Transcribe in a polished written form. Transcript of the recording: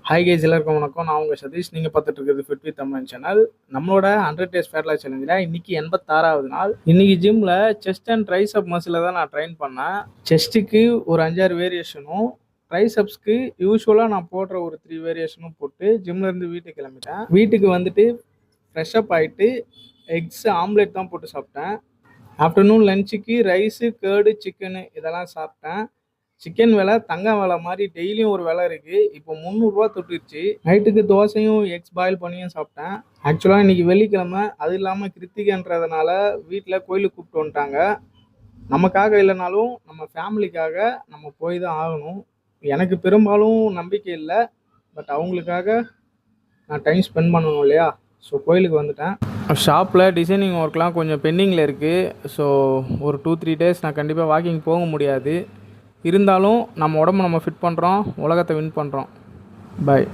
Hi guys, எல்லாருக்கும் வணக்கம். நான் உங்கள் சதீஷ். நீங்கள் பார்த்துட்டு இருக்கிறது ஃபிட் வித் தமிழ் சேனல். நம்மளோட 100 டேஸ் ஃபேட் லாஸ் சேலஞ்சில் இன்னைக்கு 86வது நாள். இன்னைக்கு ஜிம்மில் செஸ்ட் அண்ட் ட்ரைசப் மசில் தான் நான் ட்ரைன் பண்ணேன். செஸ்ட்டுக்கு ஒரு 5-6 வேரியேஷனும், ட்ரைசப்ஸ்க்கு யூஸ்வலாக நான் போடுற ஒரு 3 வேரியேஷனும் போட்டு ஜிம்லேருந்து வீட்டுக்கு கிளம்பிட்டேன். வீட்டுக்கு வந்துட்டு ஃப்ரெஷ்அப் ஆகிட்டு எக்ஸ் ஆம்லேட் தான் போட்டு சாப்பிட்டேன். ஆஃப்டர்நூன் லஞ்சுக்கு ரைஸு, கேர்டு, சிக்கனு இதெல்லாம் சாப்பிட்டேன். சிக்கன் விலை தங்கம் விலை மாதிரி டெய்லியும் ஒரு விலை இருக்குது. இப்போ 300 தொட்டுருச்சு. நைட்டுக்கு தோசையும் எக்ஸ் பாயில் பண்ணியும் சாப்பிட்டேன். ஆக்சுவலாக இன்றைக்கி வெள்ளிக்கிழமை, அது இல்லாமல் கிருத்திகன்றதுனால வீட்டில் கோயிலுக்கு கூப்பிட்டு வந்துட்டாங்க. நமக்காக இல்லைனாலும் நம்ம ஃபேமிலிக்காக நம்ம போய் தான் ஆகணும். எனக்கு பெரும்பாலும் நம்பிக்கை இல்லை, பட் அவங்களுக்காக நான் டைம் ஸ்பெண்ட் பண்ணணும் இல்லையா? ஸோ கோயிலுக்கு வந்துட்டேன். ஷாப்பில் டிசைனிங் ஒர்க்லாம் கொஞ்சம் பெண்டிங்கில் இருக்குது. ஸோ ஒரு 2-3 டேஸ் நான் கண்டிப்பாக வாக்கிங் போக முடியாது. இருந்தாலும் நம்ம உடம்பை நம்ம ஃபிட் பண்ணுறோம், உலகத்தை வின் பண்ணுறோம். பாய்.